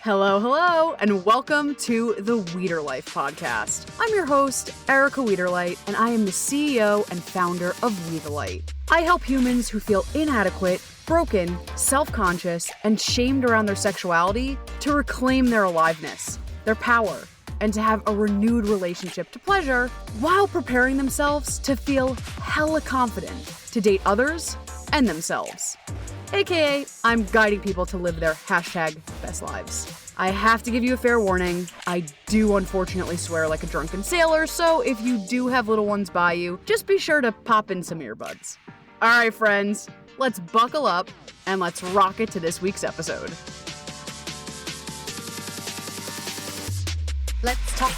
Hello, hello, and welcome to the Weeder Life podcast. I'm your host, Erica Weederlight, and I am the CEO and founder of Weederlight. I help humans who feel inadequate, broken, self-conscious, and shamed around their sexuality to reclaim their aliveness, their power, and to have a renewed relationship to pleasure while preparing themselves to feel hella confident to date others and themselves. AKA, I'm guiding people to live their #best lives. I have to give you a fair warning. I do unfortunately swear like a drunken sailor, so if you do have little ones by you, just be sure to pop in some earbuds. Alright friends, let's buckle up and let's rock it to this week's episode. Let's talk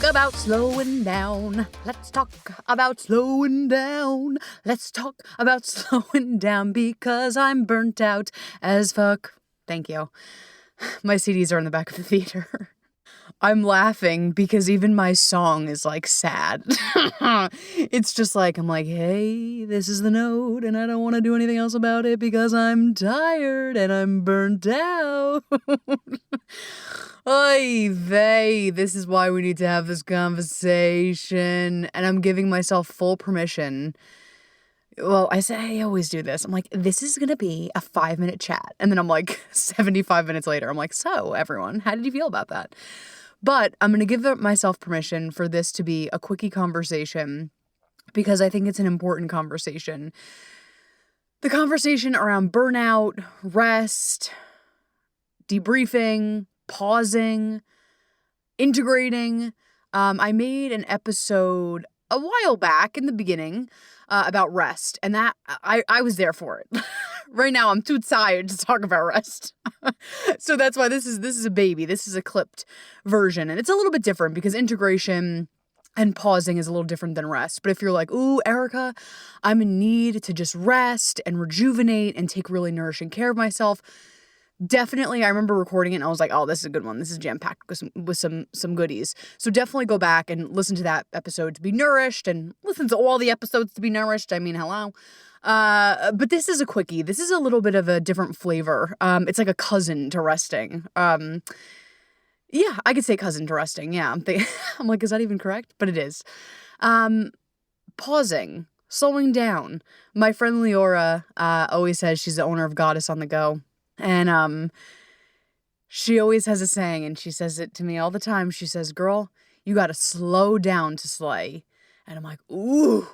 about slowing down. Let's talk about slowing down. Let's talk about slowing down because I'm burnt out as fuck. Thank you. My CDs are in the back of the theater. I'm laughing because even my song is like sad. It's just like, I'm like, hey, this is the note and I don't want to do anything else about it because I'm tired and I'm burnt out. Oy vey, this is why we need to have this conversation. And I'm giving myself full permission. Well, I always do this. I'm like, this is going to be a 5-minute chat. And then I'm like, 75 minutes later, I'm like, so everyone, how did you feel about that? But I'm going to give myself permission for this to be a quickie conversation because I think it's an important conversation. The conversation around burnout, rest, debriefing, pausing, integrating. I made an episode a while back in the beginning about rest, and that I was there for it. Right now, I'm too tired to talk about rest. So that's why this is a baby. This is a clipped version, and it's a little bit different because integration and pausing is a little different than rest. But if you're like, ooh, Erica, I'm in need to just rest and rejuvenate and take really nourishing care of myself, definitely, I remember recording it and I was like, oh, this is a good one. This is jam-packed with some goodies. So definitely go back and listen to that episode to be nourished and listen to all the episodes to be nourished. I mean, hello. But this is a quickie. This is a little bit of a different flavor. It's like a cousin to resting. Yeah, I could say cousin to resting. Yeah, I'm like, is that even correct? But it is. Pausing, slowing down. My friend Leora always says she's the owner of Goddess on the Go. And she always has a saying, and she says it to me all the time. She says, girl, you got to slow down to slay. And I'm like, ooh,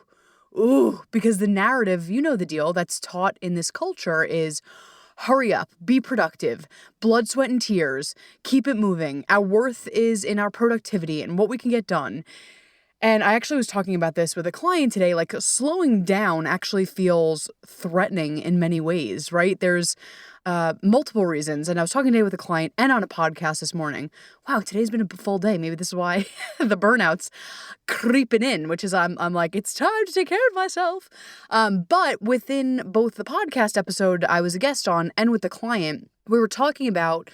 because the narrative, you know the deal, that's taught in this culture is hurry up, be productive, blood, sweat, and tears, keep it moving. Our worth is in our productivity and what we can get done. And I actually was talking about this with a client today, like slowing down actually feels threatening in many ways, right? There's multiple reasons. And I was talking today with a client and on a podcast this morning. Wow, today's been a full day. Maybe this is why the burnout's creeping in, which is I'm like, it's time to take care of myself. But within both the podcast episode I was a guest on and with the client, we were talking about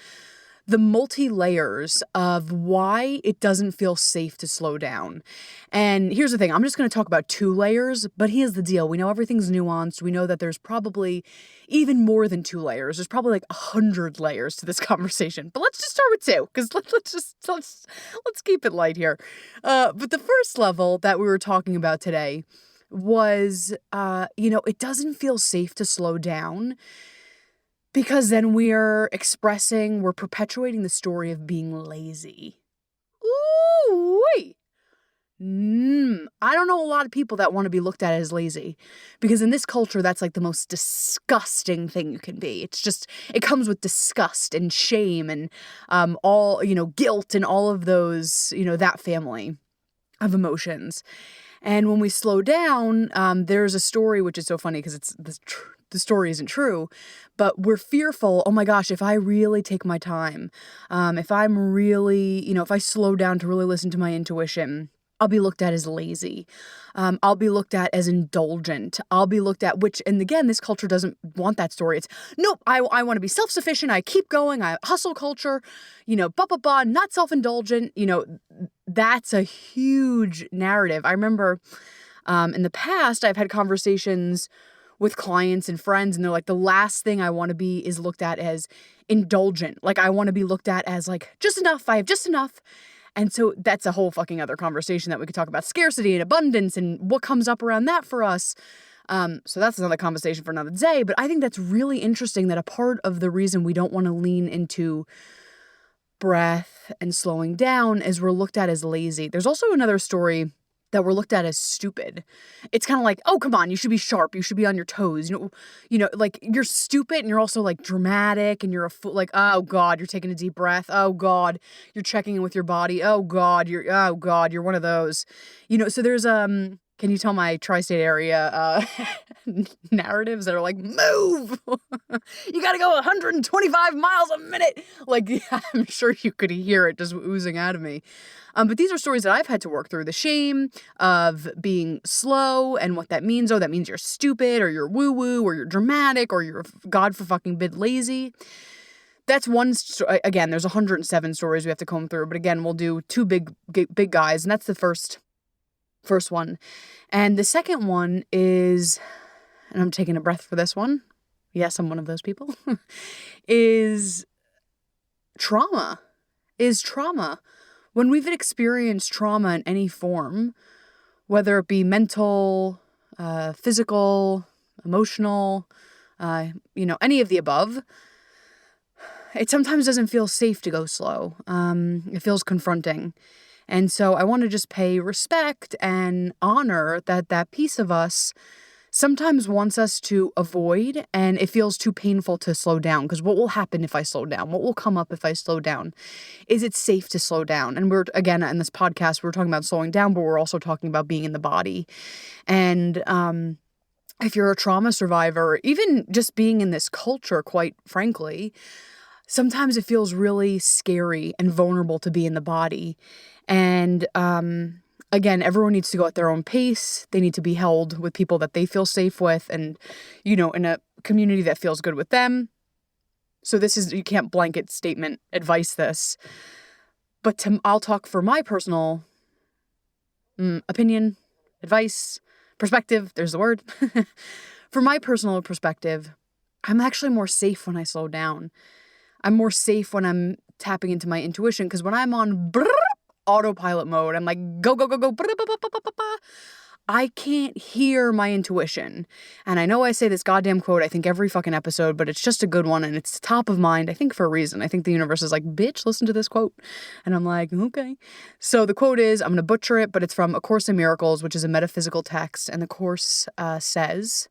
the multi-layers of why it doesn't feel safe to slow down. And here's the thing, I'm just going to talk about 2 layers, but here's the deal. We know everything's nuanced. We know that there's probably even more than 2 layers. There's probably like 100 layers to this conversation. But let's just start with 2, because let's keep it light here. But the first level that we were talking about today was, it doesn't feel safe to slow down. Because then we're perpetuating the story of being lazy. Ooh-wee. I don't know a lot of people that want to be looked at as lazy. Because in this culture, that's like the most disgusting thing you can be. It comes with disgust and shame and all, guilt and all of those, that family of emotions. And when we slow down, there's a story, which is so funny because it's the story isn't true, but we're fearful, oh my gosh, if I really take my time, if I'm really, if I slow down to really listen to my intuition, I'll be looked at as lazy. I'll be looked at as indulgent. I'll be looked at, and again, this culture doesn't want that story. It's, nope, I want to be self-sufficient. I keep going. I hustle culture, not self-indulgent. That's a huge narrative. I remember in the past, I've had conversations with clients and friends, and they're like, the last thing I want to be is looked at as indulgent. Like, I want to be looked at as like, just enough, I have just enough. And so that's a whole fucking other conversation that we could talk about scarcity and abundance and what comes up around that for us. So that's another conversation for another day. But I think that's really interesting that a part of the reason we don't want to lean into breath and slowing down is we're looked at as lazy. There's also another story that we're looked at as stupid. It's kind of like, oh, come on, you should be sharp. You should be on your toes. Like you're stupid and you're also like dramatic and you're a fool. Like, oh God, you're taking a deep breath. Oh God, you're checking in with your body. Oh God, you're one of those. So there's, can you tell my tri-state area narratives that are like, move, you got to go 125 miles a minute. Like, yeah, I'm sure you could hear it just oozing out of me. But these are stories that I've had to work through. The shame of being slow and what that means. Oh, that means you're stupid or you're woo-woo or you're dramatic or you're God for fucking bit lazy. That's one. Again, there's 107 stories we have to comb through. But again, we'll do two big guys. And that's the first one. And the second one is, and I'm taking a breath for this one. Yes, I'm one of those people. is trauma. When we've experienced trauma in any form, whether it be mental, physical, emotional, any of the above, it sometimes doesn't feel safe to go slow. It feels confronting. And so I want to just pay respect and honor that piece of us sometimes wants us to avoid, and it feels too painful to slow down. Because what will happen if I slow down? What will come up if I slow down? Is it safe to slow down? And we're, again, in this podcast, we're talking about slowing down, but we're also talking about being in the body. And if you're a trauma survivor, even just being in this culture, quite frankly, sometimes it feels really scary and vulnerable to be in the body. And again, everyone needs to go at their own pace. They need to be held with people that they feel safe with and, in a community that feels good with them. So you can't blanket statement advice this. But I'll talk for my personal opinion, advice, perspective. There's the word. For my personal perspective, I'm actually more safe when I slow down. I'm more safe when I'm tapping into my intuition, because when I'm on autopilot mode, I'm like, go, go, go, go. I can't hear my intuition. And I know I say this goddamn quote, I think every fucking episode, but it's just a good one. And it's top of mind, I think, for a reason. I think the universe is like, bitch, listen to this quote. And I'm like, okay. So the quote is, I'm going to butcher it, but it's from A Course in Miracles, which is a metaphysical text. And the Course says,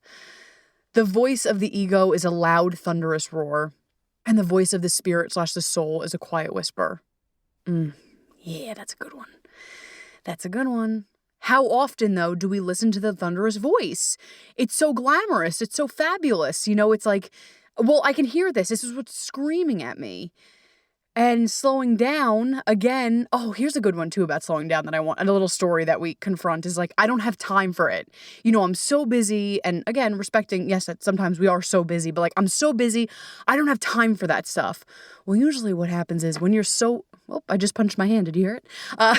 the voice of the ego is a loud, thunderous roar. And the voice of the spirit / the soul is a quiet whisper. Yeah, that's a good one. That's a good one. How often, though, do we listen to the thunderous voice? It's so glamorous. It's so fabulous. It's like, well, I can hear this. This is what's screaming at me. And slowing down, again, here's a good one, too, about slowing down that I want. And a little story that we confront is like, I don't have time for it. I'm so busy. And again, respecting, yes, that sometimes we are so busy, but like, I'm so busy, I don't have time for that stuff. Well, usually what happens is when you're I just punched my hand. Did you hear it? I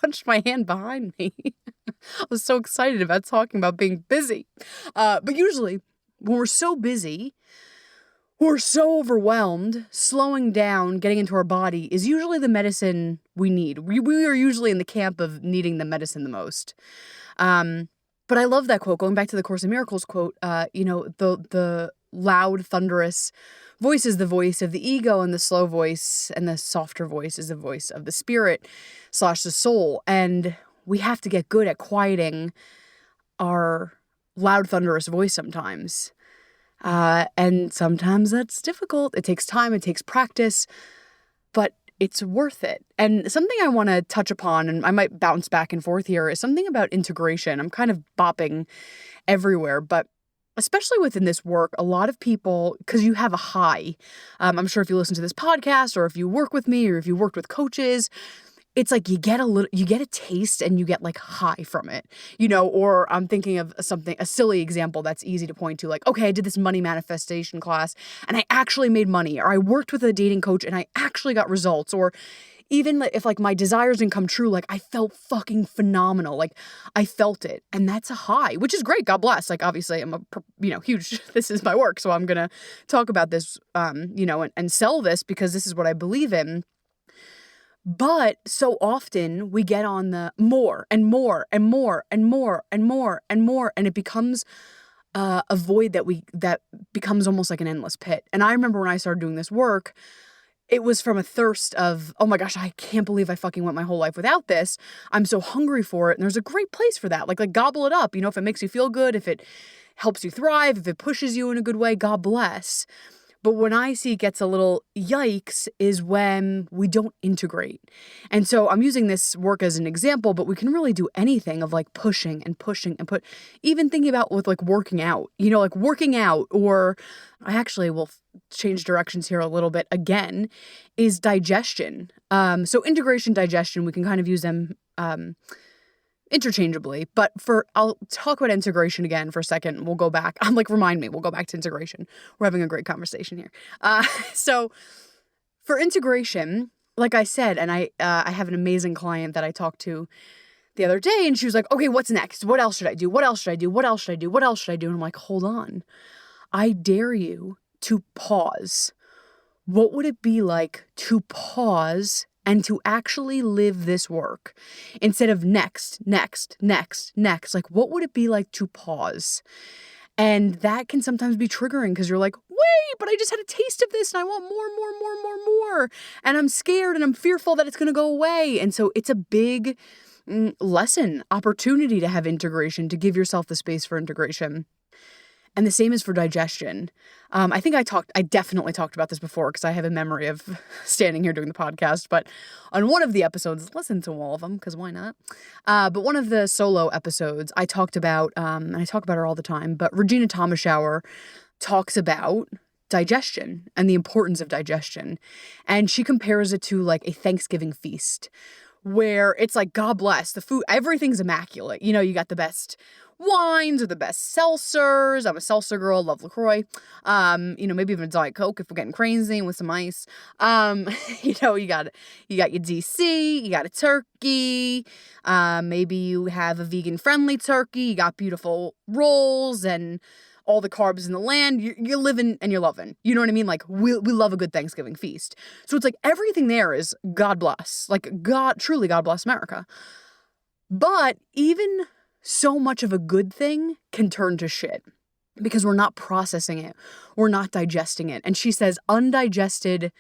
punched my hand behind me. I was so excited about talking about being busy. But usually when we're so busy, we're so overwhelmed, slowing down, getting into our body is usually the medicine we need. We are usually in the camp of needing the medicine the most. But I love that quote. Going back to the Course in Miracles quote, the loud, thunderous voice is the voice of the ego, and the slow voice and the softer voice is the voice of the spirit / the soul. And we have to get good at quieting our loud, thunderous voice sometimes. And sometimes that's difficult. It takes time, it takes practice, but it's worth it. And something I want to touch upon, and I might bounce back and forth here, is something about integration. I'm kind of bopping everywhere, but especially within this work, a lot of people, because you have a high, I'm sure if you listen to this podcast or if you work with me or if you worked with coaches, it's like you get a taste and you get like high from it, or I'm thinking of a silly example that's easy to point to, like, okay, I did this money manifestation class and I actually made money, or I worked with a dating coach and I actually got results, or even if like my desires didn't come true, like I felt fucking phenomenal. Like I felt it. And that's a high, which is great. God bless. Like obviously I'm huge, this is my work. So I'm going to talk about this, and sell this because this is what I believe in. But so often we get on the more and more and more and more and more and more. And it becomes a void that becomes almost like an endless pit. And I remember when I started doing this work, it was from a thirst of, oh my gosh, I can't believe I fucking went my whole life without this. I'm so hungry for it. And there's a great place for that. Like gobble it up. If it makes you feel good, if it helps you thrive, if it pushes you in a good way, God bless. But when I see it gets a little yikes is when we don't integrate. And so I'm using this work as an example, but we can really do anything of like pushing and pushing and even thinking about with like working out, like working out, or I actually will change directions here a little bit again, is digestion. So integration, digestion, we can kind of use them interchangeably, but I'll talk about integration again for a second. We'll go back. Remind me, we'll go back to integration. We're having a great conversation here. So for integration, like I said, and I have an amazing client that I talked to the other day, and she was like, okay, what's next? What else should I do? What else should I do? What else should I do? What else should I do? And I'm like, hold on. I dare you to pause. What would it be like to pause and to actually live this work instead of next? Like, what would it be like to pause? And that can sometimes be triggering because you're like, wait, but I just had a taste of this and I want more. And I'm scared and I'm fearful that it's going to go away. And so it's a big lesson, opportunity to have integration, to give yourself the space for integration. And the same is for digestion. I think I definitely talked about this before because I have a memory of standing here doing the podcast. But on one of the episodes, listen to all of them because why not? But one of the solo episodes, I talked about, and I talk about her all the time, but Regina Thomashour talks about digestion and the importance of digestion. And she compares it to like a Thanksgiving feast where it's like, God bless the food. Everything's immaculate. You got the best wines or the best seltzers. I'm a seltzer girl, love LaCroix. Maybe even a Diet Coke if we're getting crazy with some ice. You got your DC, you got a turkey. Maybe you have a vegan friendly turkey. You got beautiful rolls and all the carbs in the land. You're living and you're loving. You know what I mean? Like we love a good Thanksgiving feast. So it's like everything there is God bless. Like truly God bless America. But even so much of a good thing can turn to shit because we're not processing it. We're not digesting it. And she says undigested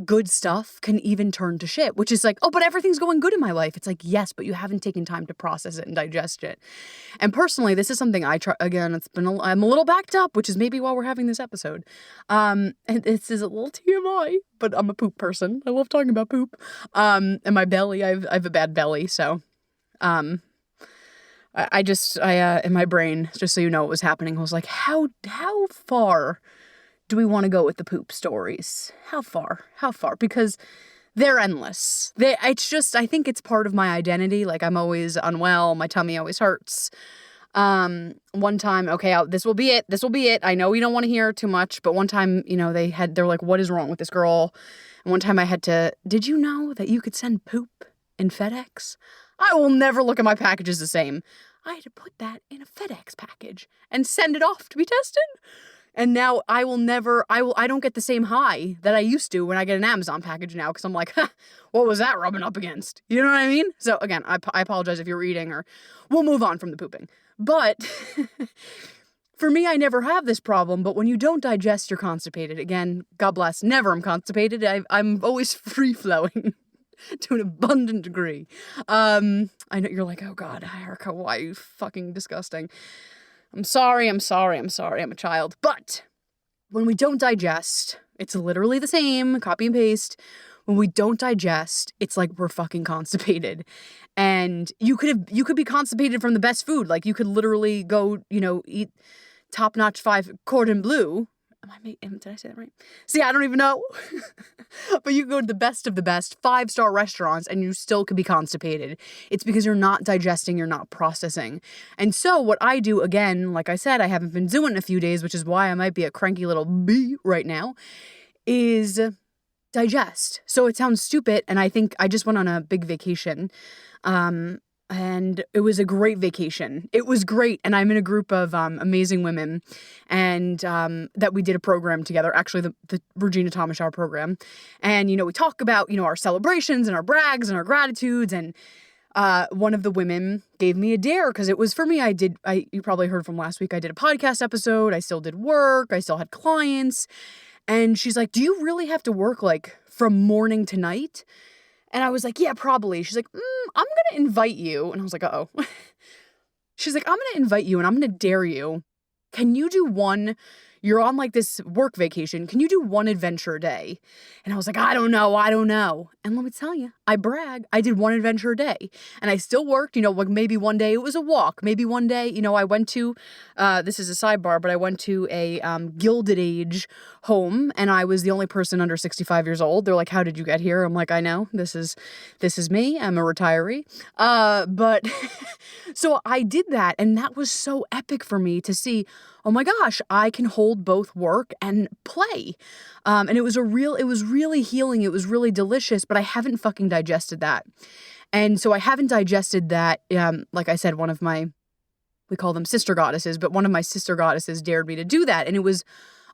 good stuff can even turn to shit, which is like, oh, but everything's going good in my life. It's like, yes, but you haven't taken time to process it and digest it. And personally, this is something I try, again, I'm a little backed up, which is maybe why we're having this episode. And this is a little TMI, but I'm a poop person. I love talking about poop. And my belly, I have a bad belly. So, I in my brain, just so you know what was happening, I was like, how far do we want to go with the poop stories? How far? Because they're endless. I think it's part of my identity. Like I'm always unwell. My tummy always hurts. One time, okay, this will be it. I know you don't want to hear too much, but one time, they're like, what is wrong with this girl? And one time did you know that you could send poop in FedEx? I will never look at my packages the same. I had to put that in a FedEx package and send it off to be tested. And now I don't get the same high that I used to when I get an Amazon package now because I'm like, what was that rubbing up against? You know what I mean? So again, I apologize if you're eating or we'll move on from the pooping. But for me, I never have this problem. But when you don't digest, you're constipated. Again, God bless, never am constipated. I'm always free-flowing. To an abundant degree. I know you're like, oh God, Erica, why are you fucking disgusting? I'm sorry, I'm a child. But when we don't digest, it's literally the same, copy and paste. When we don't digest, it's like we're fucking constipated. And you could be constipated from the best food. Like you could literally go, eat top-notch 5 cordon bleu. Did I say that right? See, I don't even know. But you can go to the best of the best 5-star restaurants and you still could be constipated. It's because you're not digesting, you're not processing. And so what I do, again, like I said, I haven't been doing it in a few days, which is why I might be a cranky little bee right now, is digest. So it sounds stupid, and I think I just went on a big vacation. And it was a great vacation. It was great. And I'm in a group of amazing women, and that we did a program together, actually the Regina Thomas Shower program. And, we talk about, our celebrations and our brags and our gratitudes. And one of the women gave me a dare because it was for me. You probably heard from last week, I did a podcast episode. I still did work. I still had clients. And she's like, do you really have to work like from morning to night? And I was like, yeah, probably. She's like, I'm going to invite you. And I was like, uh-oh. She's like, I'm going to invite you and I'm going to dare you. Can you do you're on like this work vacation. Can you do one adventure a day? And I was like, I don't know. And let me tell you, I brag. I did one adventure a day and I still worked, like maybe one day it was a walk. Maybe one day, I went to, this is a sidebar, but I went to a Gilded Age home and I was the only person under 65 years old. They're like, how did you get here? I'm like, I know, this is me. I'm a retiree. But so I did that. And that was so epic for me to see, oh my gosh, I can hold both work and play. And it was really healing. It was really delicious, but I haven't fucking digested that. And so I haven't digested that. Like I said, we call them sister goddesses, but one of my sister goddesses dared me to do that. And it was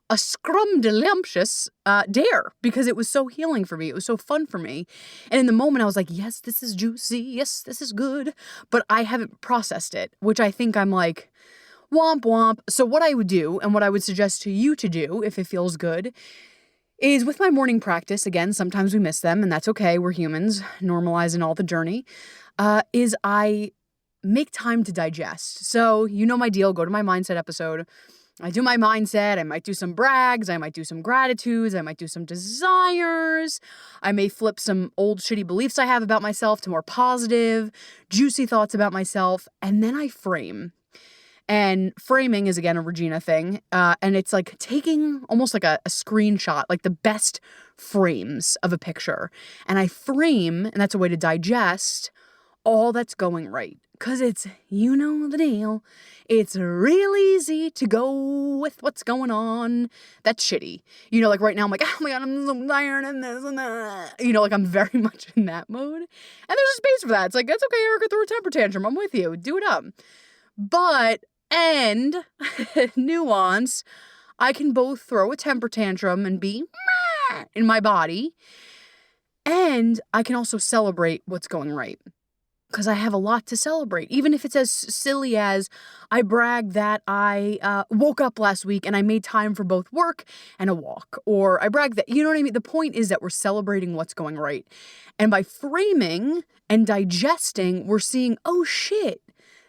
a scrumdiddlyumptious dare because it was so healing for me. It was so fun for me. And in the moment I was like, yes, this is juicy. Yes, this is good. But I haven't processed it, which I think I'm like, womp womp. So what I would do and what I would suggest to you to do if it feels good is with my morning practice, again, sometimes we miss them and that's okay. We're humans, normalizing all the journey, is I make time to digest. So you know my deal, go to my mindset episode. I do my mindset. I might do some brags. I might do some gratitudes. I might do some desires. I may flip some old shitty beliefs I have about myself to more positive, juicy thoughts about myself. And then I frame. And framing is, again, a Regina thing. And it's like taking almost like a screenshot, like the best frames of a picture. And I frame, and that's a way to digest all that's going right. Because it's, you know the deal. It's real easy to go with what's going on. That's shitty. Like right now I'm like, oh my God, I'm so tired and this and that. Like I'm very much in that mode. And there's a space for that. It's like, that's okay, Erica, throw a temper tantrum. I'm with you. Do it up. But, and nuance, I can both throw a temper tantrum and be in my body, and I can also celebrate what's going right. Because I have a lot to celebrate. Even if it's as silly as I brag that I woke up last week and I made time for both work and a walk. Or I brag that, you know what I mean? The point is that we're celebrating what's going right. And by framing and digesting, we're seeing, oh shit,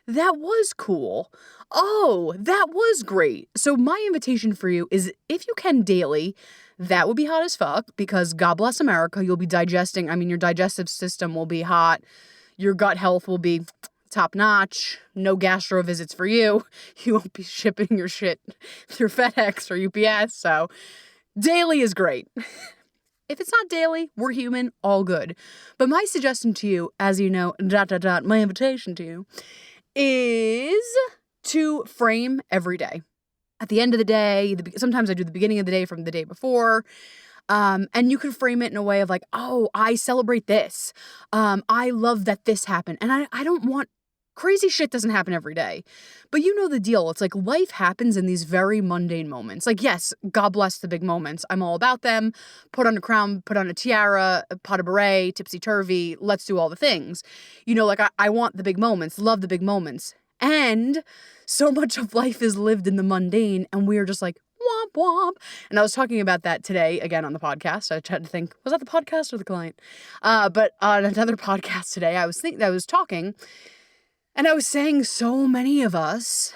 that was cool. Oh, that was great. So my invitation for you is, if you can daily, that would be hot as fuck, because God bless America, you'll be digesting. Your digestive system will be hot. Your gut health will be top notch. No gastro visits for you. You won't be shipping your shit through FedEx or UPS. So daily is great. If it's not daily, we're human, all good. But my suggestion to you, as you know, my invitation to you, is to frame every day. At the end of the day, sometimes I do the beginning of the day from the day before. And you can frame it in a way of like, oh, I celebrate this. I love that this happened. And I don't want, crazy shit doesn't happen every day. But you know the deal. It's like life happens in these very mundane moments. Like, yes, God bless the big moments. I'm all about them. Put on a crown, put on a tiara, a pot of beret, tipsy-turvy. Let's do all the things. Like I want the big moments, love the big moments. And so much of life is lived in the mundane, and we are just like, womp womp. And I was talking about that today, again, on the podcast. I tried to think, was that the podcast or the client? But on another podcast today, I was talking, and I was saying so many of us,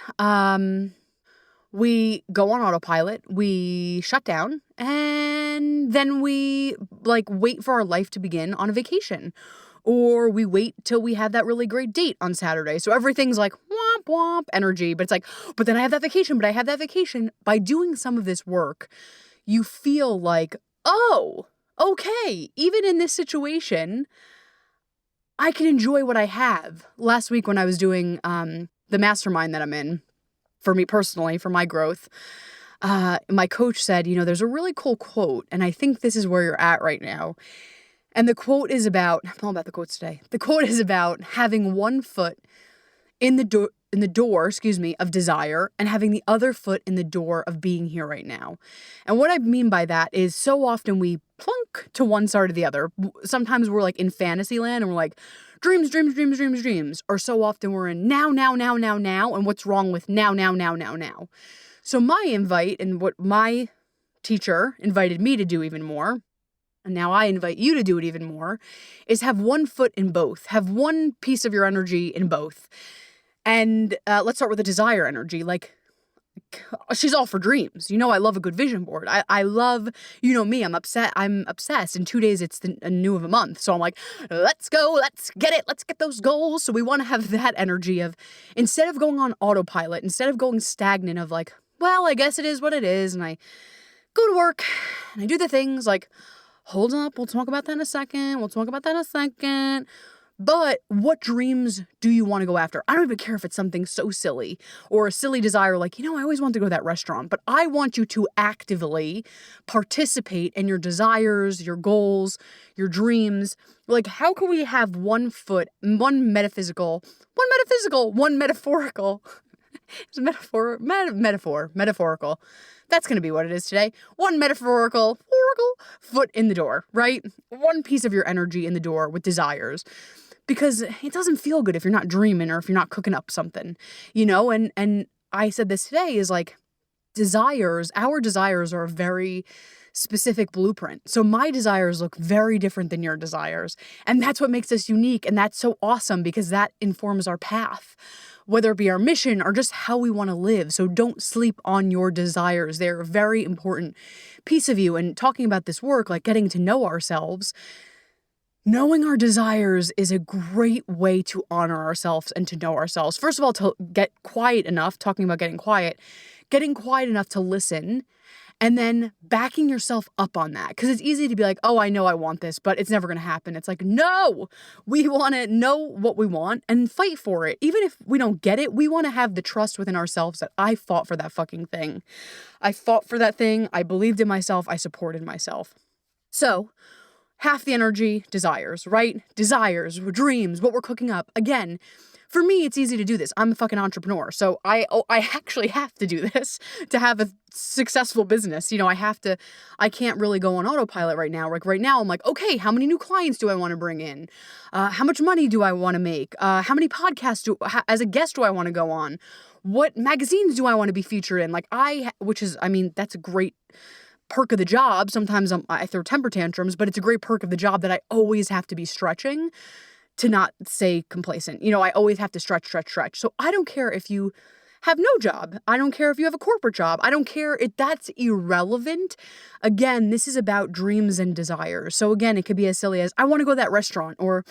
we go on autopilot, we shut down, and then we wait for our life to begin on a vacation. Or we wait till we have that really great date on Saturday. So everything's like womp womp energy. But it's like, but then I have that vacation. By doing some of this work, you feel like, oh, okay, even in this situation, I can enjoy what I have. Last week when I was doing the mastermind that I'm in, for me personally, for my growth, my coach said, there's a really cool quote, and I think this is where you're at right now. And the quote is about, I'm all about the quotes today. The quote is about having one foot in the door, of desire, and having the other foot in the door of being here right now. And what I mean by that is so often we plunk to one side or the other. Sometimes we're like in fantasy land and we're like, dreams, dreams, dreams, dreams, dreams. Or so often we're in now, now, now, now, now. And what's wrong with now, now, now, now, now? So my invite, and what my teacher invited me to do even more, and now I invite you to do it even more, is have one foot in both. Have one piece of your energy in both. And let's start with the desire energy. Like, she's all for dreams. I love a good vision board. I love, me, I'm obsessed. In 2 days, it's a new of a month. So I'm like, let's go, let's get it, let's get those goals. So we want to have that energy of, instead of going on autopilot, instead of going stagnant of like, well, I guess it is what it is. And I go to work and I do the things like, hold up, we'll talk about that in a second. But what dreams do you want to go after? I don't even care if it's something so silly or a silly desire like, I always want to go to that restaurant, but I want you to actively participate in your desires, your goals, your dreams. Like, how can we have one foot, one metaphorical, it's metaphorical. That's going to be what it is today. One metaphorical foot in the door, right? One piece of your energy in the door with desires. Because it doesn't feel good if you're not dreaming or if you're not cooking up something, and I said this today is like our desires are a very specific blueprint. So my desires look very different than your desires. And that's what makes us unique. And that's so awesome because that informs our path, whether it be our mission or just how we want to live. So don't sleep on your desires. They're a very important piece of you. And talking about this work, like getting to know ourselves, knowing our desires is a great way to honor ourselves and to know ourselves. First of all, to get quiet enough, talking about getting quiet enough to listen, and then backing yourself up on that. Because it's easy to be like, oh, I know I want this, but it's never going to happen. It's like, no, we want to know what we want and fight for it. Even if we don't get it, we want to have the trust within ourselves that I fought for that fucking thing. I fought for that thing. I believed in myself. I supported myself. So, half the energy, desires, right? Desires, dreams, what we're cooking up. Again, for me, it's easy to do this. I'm a fucking entrepreneur. So I actually have to do this to have a successful business. I can't really go on autopilot right now. Like right now, I'm like, okay, how many new clients do I want to bring in? How much money do I want to make? How many podcasts as a guest do I want to go on? What magazines do I want to be featured in? That's a great perk of the job. Sometimes I throw temper tantrums, but it's a great perk of the job that I always have to be stretching to not stay complacent. I always have to stretch. So I don't care if you have no job. I don't care if you have a corporate job. I don't care if that's irrelevant. Again, this is about dreams and desires. So again, it could be as silly as I want to go to that restaurant, or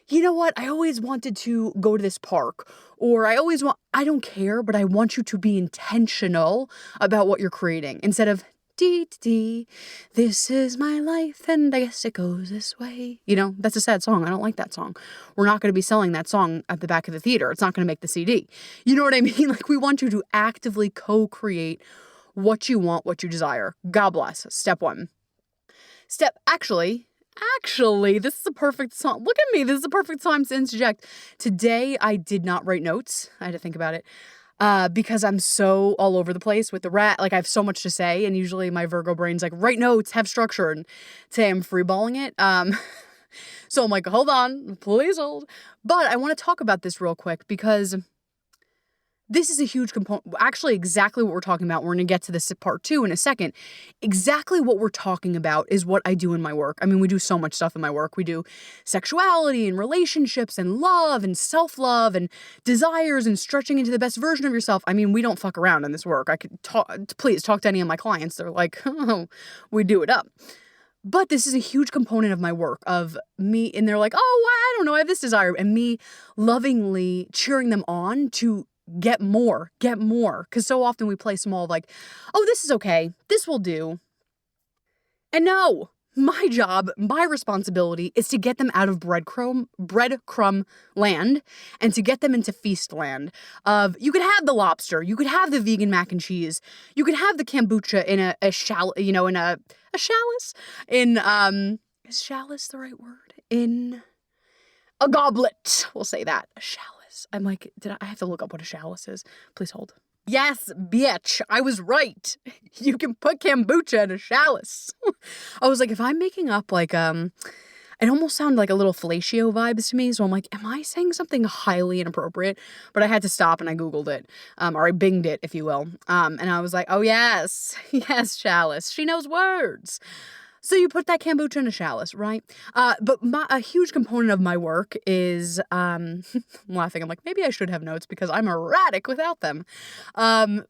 you know what? I always wanted to go to this park, or I don't care, but I want you to be intentional about what you're creating instead of this is my life and I guess it goes this way. That's a sad song. I don't like that song. We're not going to be selling that song at the back of the theater. It's not going to make the CD. You know what I mean? Like, we want you to actively co-create what you want, what you desire. God bless. Step one. Actually, this is a perfect song. Look at me. This is a perfect time to interject. Today, I did not write notes. I had to think about it. Because I'm so all over the place with the rat. Like, I have so much to say, and usually my Virgo brain's like, write notes, have structure, and today I'm freeballing it. So I'm like, hold on, please hold. But I want to talk about this real quick because this is a huge component. Actually, exactly what we're talking about. We're going to get to this part 2 in a second. Exactly what we're talking about is what I do in my work. I mean, we do so much stuff in my work. We do sexuality and relationships and love and self-love and desires and stretching into the best version of yourself. I mean, we don't fuck around in this work. I could please talk to any of my clients. They're like, oh, we do it up. But this is a huge component of my work, of me, and they're like, oh, well, I don't know, I have this desire, and me lovingly cheering them on to get more. Because so often we play small, like, oh, this is okay. This will do. And no, My job, my responsibility is to get them out of breadcrumb land and to get them into feast land of, you could have the lobster, you could have the vegan mac and cheese, you could have the kombucha in a chalice, is chalice the right word? In a goblet. We'll say that. A chalice. I'm like, I have to look up what a chalice is? Please hold. Yes, bitch, I was right. You can put kombucha in a chalice. I was like, if I'm making up like, it almost sounded like a little fellatio vibes to me. So I'm like, am I saying something highly inappropriate? But I had to stop and I Googled it, or I binged it, if you will. And I was like, oh yes, yes, chalice. She knows words. So you put that kombucha in a chalice, right? But a huge component of my work is, I'm laughing. I'm like, maybe I should have notes because I'm erratic without them. But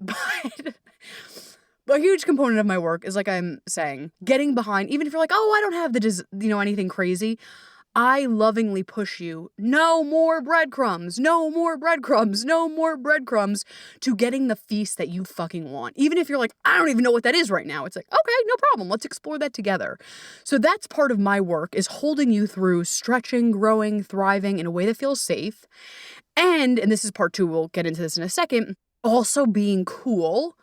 a huge component of my work is, like I'm saying, getting behind, even if you're like, oh, I don't have anything crazy. I lovingly push you, no more breadcrumbs, no more breadcrumbs, no more breadcrumbs, to getting the feast that you fucking want. Even if you're like, I don't even know what that is right now. It's like, okay, no problem. Let's explore that together. So that's part of my work, is holding you through stretching, growing, thriving in a way that feels safe. And this is part 2, we'll get into this in a second, also being cool,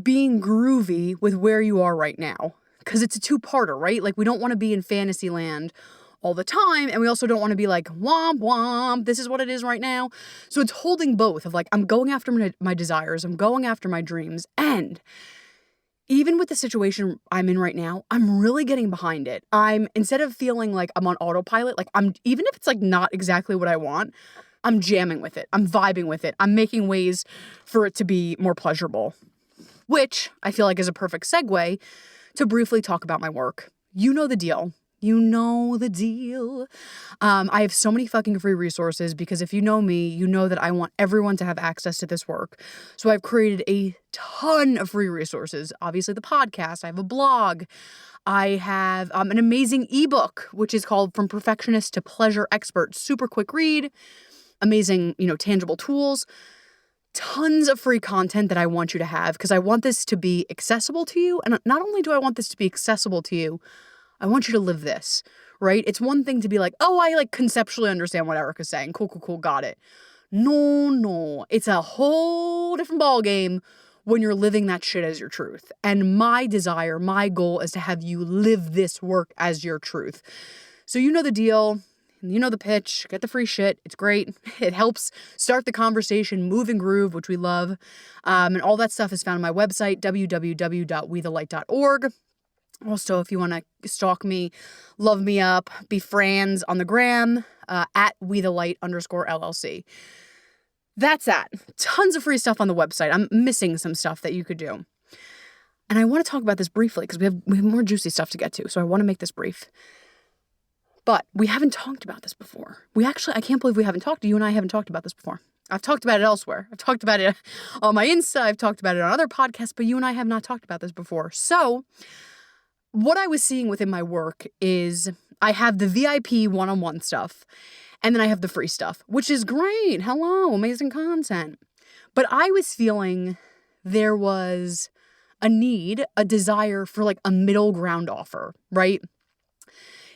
being groovy with where you are right now. Because it's a 2-parter, right? Like, we don't want to be in fantasy land all the time, and we also don't want to be like, womp womp, this is what it is right now. So it's holding both of like, I'm going after my desires, I'm going after my dreams, and even with the situation I'm in right now, I'm really getting behind it. Instead of feeling like I'm on autopilot, like even if it's like not exactly what I want, I'm jamming with it, I'm vibing with it, I'm making ways for it to be more pleasurable, which I feel like is a perfect segue to briefly talk about my work. You know the deal. You know the deal. I have so many fucking free resources because if you know me, you know that I want everyone to have access to this work. So I've created a ton of free resources. Obviously the podcast, I have a blog. I have an amazing ebook, which is called From Perfectionist to Pleasure Expert. Super quick read, amazing, tangible tools. Tons of free content that I want you to have because I want this to be accessible to you. And not only do I want this to be accessible to you, I want you to live this, right? It's one thing to be like, oh, I like conceptually understand what Erica's saying. Cool, got it. No. It's a whole different ballgame when you're living that shit as your truth. And my desire, my goal is to have you live this work as your truth. So you know the deal. You know the pitch. Get the free shit. It's great. It helps start the conversation, move and groove, which we love. And all that stuff is found on my website, www.wethelight.org. Also, if you want to stalk me, love me up, be friends on the gram, at wethelight_LLC. That's that. Tons of free stuff on the website. I'm missing some stuff that you could do. And I want to talk about this briefly because we have more juicy stuff to get to. So I want to make this brief. But we haven't talked about this before. I can't believe you and I haven't talked about this before. I've talked about it elsewhere. I've talked about it on my Insta. I've talked about it on other podcasts, but you and I have not talked about this before. So what I was seeing within my work is I have the VIP one-on-one stuff, and then I have the free stuff, which is great. Hello, amazing content. But I was feeling there was a need, a desire for like a middle ground offer, right?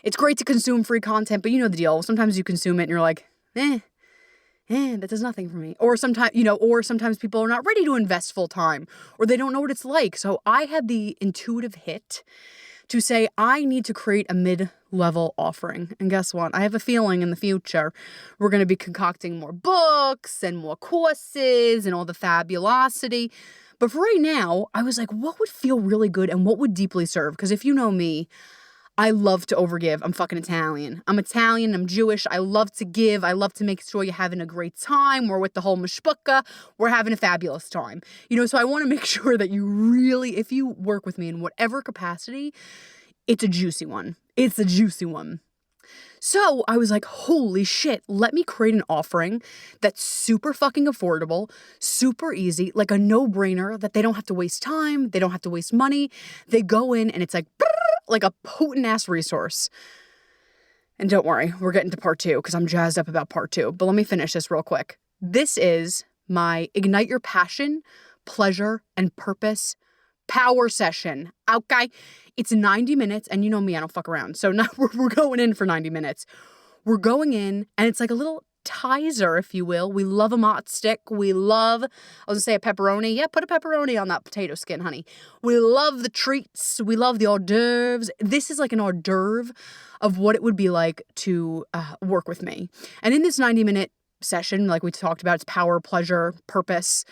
It's great to consume free content, but you know the deal. Sometimes you consume it and you're like, that does nothing for me. Or sometimes people are not ready to invest full time, or they don't know what it's like. So I had the intuitive hit to say, I need to create a mid-level offering. And guess what? I have a feeling in the future, we're going to be concocting more books and more courses and all the fabulosity. But for right now, I was like, what would feel really good and what would deeply serve? Because if you know me, I love to overgive. I'm fucking Italian. I'm Jewish. I love to give. I love to make sure you're having a great time. We're with the whole mishpucha. We're having a fabulous time. So I want to make sure that you really, if you work with me in whatever capacity, it's a juicy one. It's a juicy one. So I was like, holy shit, let me create an offering that's super fucking affordable, super easy, like a no-brainer that they don't have to waste time. They don't have to waste money. They go in and it's like a potent-ass resource. And don't worry, we're getting to part 2 because I'm jazzed up about part 2. But let me finish this real quick. This is my Ignite Your Passion, Pleasure, and Purpose Power session. Okay. It's 90 minutes. And you know me, I don't fuck around. So now we're going in for 90 minutes. We're going in and it's like a little Tizer, if you will. We love a mott stick. We love, I was gonna say a pepperoni. Yeah, put a pepperoni on that potato skin, honey. We love the treats. We love the hors d'oeuvres. This is like an hors d'oeuvre of what it would be like to work with me. And in this 90-minute session, like we talked about, it's power, pleasure, purpose,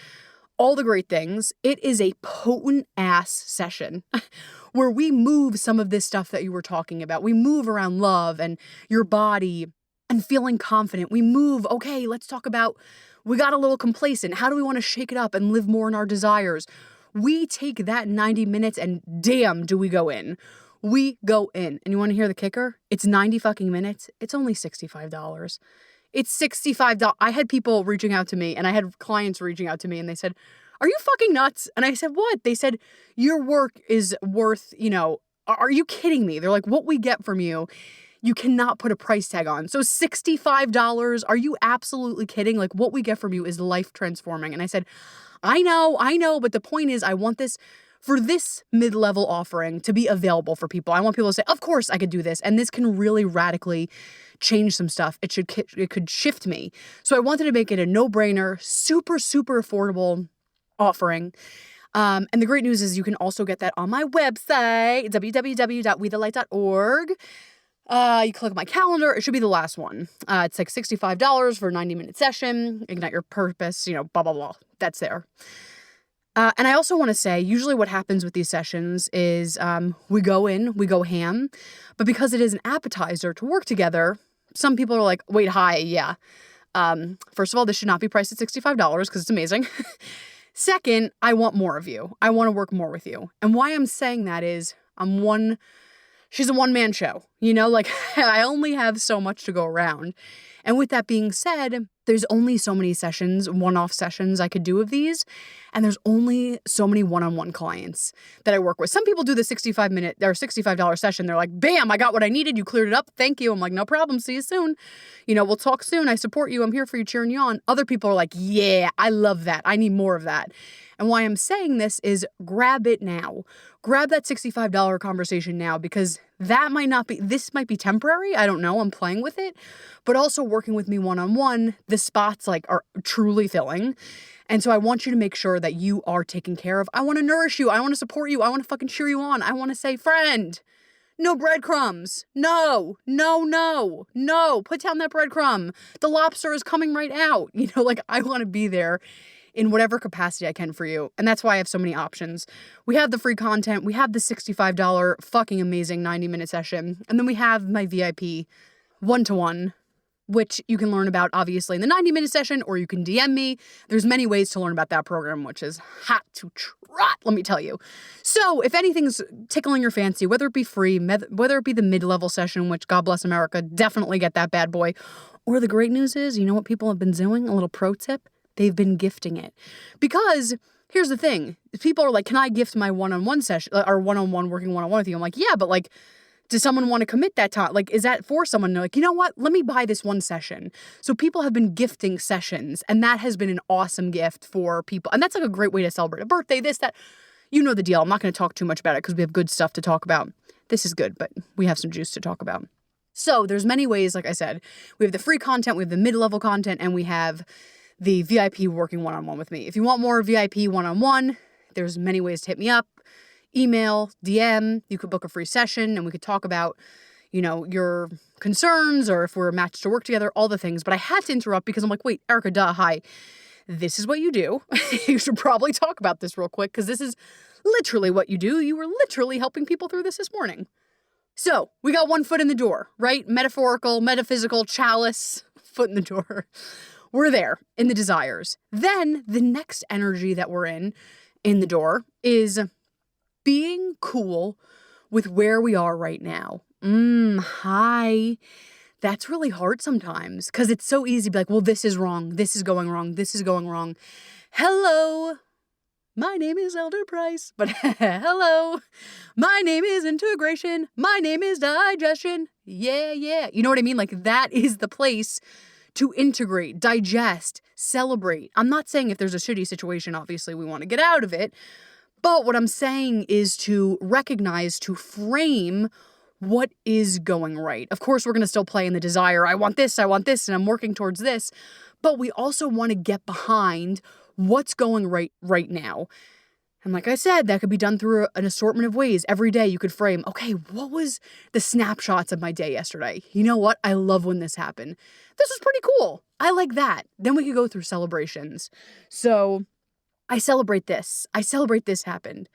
all the great things. It is a potent ass session where we move some of this stuff that you were talking about. We move around love and your body and feeling confident. We move, okay, let's talk about, we got a little complacent. How do we want to shake it up and live more in our desires? We take that 90 minutes and damn, do we go in. We go in. And you want to hear the kicker? It's 90 fucking minutes. It's only $65. It's $65. I had people reaching out to me and I had clients reaching out to me and they said, are you fucking nuts? And I said, what? They said, your work is worth, are you kidding me? They're like, what we get from you, you cannot put a price tag on. So $65, are you absolutely kidding? Like what we get from you is life transforming. And I said, I know, but the point is I want this for this mid-level offering to be available for people. I want people to say, of course I could do this. And this can really radically change some stuff. It could shift me. So I wanted to make it a no-brainer, super, super affordable offering. And the great news is you can also get that on my website, www.wethelight.org. You click my calendar. It should be the last one. It's like $65 for a 90-minute session. Ignite your purpose, blah, blah, blah. That's there. And I also want to say, usually what happens with these sessions is we go in, we go ham. But because it is an appetizer to work together, some people are like, wait, hi, yeah. First of all, this should not be priced at $65 because it's amazing. Second, I want more of you. I want to work more with you. And why I'm saying that is she's a one-man show, I only have so much to go around. And with that being said, there's only so many sessions, one-off sessions I could do of these. And there's only so many one-on-one clients that I work with. Some people do the $65 session. They're like, bam, I got what I needed. You cleared it up. Thank you. I'm like, no problem. See you soon. We'll talk soon. I support you. I'm here for you, cheering you on. Other people are like, yeah, I love that. I need more of that. And why I'm saying this is grab it now. Grab that $65 conversation now because this might be temporary. I don't know. I'm playing with it. But also working with me one-on-one, the spots are truly filling. And so I want you to make sure that you are taken care of. I want to nourish you. I want to support you. I want to fucking cheer you on. I want to say, friend, no breadcrumbs. No. Put down that breadcrumb. The lobster is coming right out. I want to be there in whatever capacity I can for you. And that's why I have so many options. We have the free content. We have the $65 fucking amazing 90-minute session. And then we have my VIP one-to-one, which you can learn about obviously in the 90-minute session, or you can DM me. There's many ways to learn about that program, which is hot to trot, let me tell you. So if anything's tickling your fancy, whether it be free, whether it be the mid-level session, which God bless America, definitely get that bad boy. Or the great news is, you know what people have been doing? A little pro tip. They've been gifting it. Because here's the thing. People are like, can I gift my one-on-one session or one-on-one working one-on-one with you? I'm like, yeah, but does someone want to commit that time? Is that for someone? They're like, you know what? Let me buy this one session. So people have been gifting sessions and that has been an awesome gift for people. And that's a great way to celebrate a birthday, this, that. You know the deal. I'm not going to talk too much about it because we have good stuff to talk about. This is good, but we have some juice to talk about. So there's many ways, like I said. We have the free content, we have the mid-level content, and we have the VIP working one-on-one with me. If you want more VIP one-on-one, there's many ways to hit me up. Email, DM, you could book a free session and we could talk about, your concerns or if we're a match to work together, all the things. But I had to interrupt because I'm like, wait, Erica, hi. This is what you do. You should probably talk about this real quick because this is literally what you do. You were literally helping people through this morning. So we got one foot in the door, right? Metaphorical, metaphysical, chalice, foot in the door. We're there in the desires. Then the next energy that we're in the door is being cool with where we are right now. Hi. That's really hard sometimes because it's so easy to be like, well, this is wrong. This is going wrong. This is going wrong. Hello. My name is Elder Price, but hello. My name is integration. My name is digestion. Yeah. You know what I mean? That is the place to integrate, digest, celebrate. I'm not saying if there's a shitty situation, obviously we want to get out of it, But what I'm saying is to recognize, to frame what is going right. Of course, we're going to still play in the desire. I want this, and I'm working towards this. But we also want to get behind what's going right now. And like I said, that could be done through an assortment of ways. Every day you could frame, okay, what was the snapshots of my day yesterday? You know what? I love when this happened. This was pretty cool. I like that. Then we could go through celebrations. So I celebrate this. I celebrate this happened.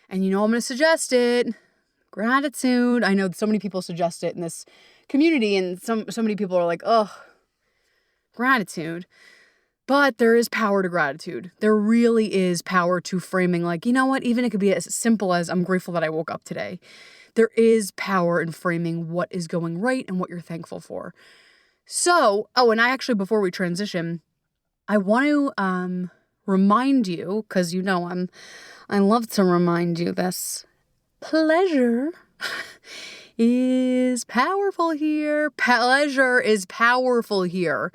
And you know I'm going to suggest it. Gratitude. I know so many people suggest it in this community, and so many people are like, ugh, gratitude. But there is power to gratitude. There really is power to framing, like, you know what? Even it could be as simple as, I'm grateful that I woke up today. There is power in framing what is going right and what you're thankful for. So, and I actually, before we transition, I want to remind you, because you know I love to remind you this. Pleasure is powerful here. Pleasure is powerful here.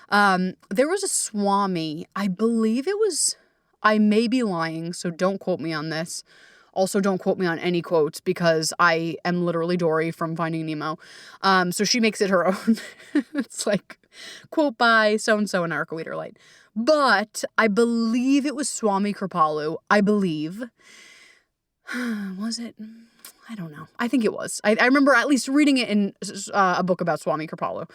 There was a Swami, I believe it was, I may be lying, so don't quote me on this. Also, don't quote me on any quotes because I am literally Dory from Finding Nemo. So she makes it her own. It's like, quote by so-and-so and Erica Light. But I believe it was Swami Kripalu. I believe. Was it? I don't know. I think it was. I remember at least reading it in a book about Swami Kripalu.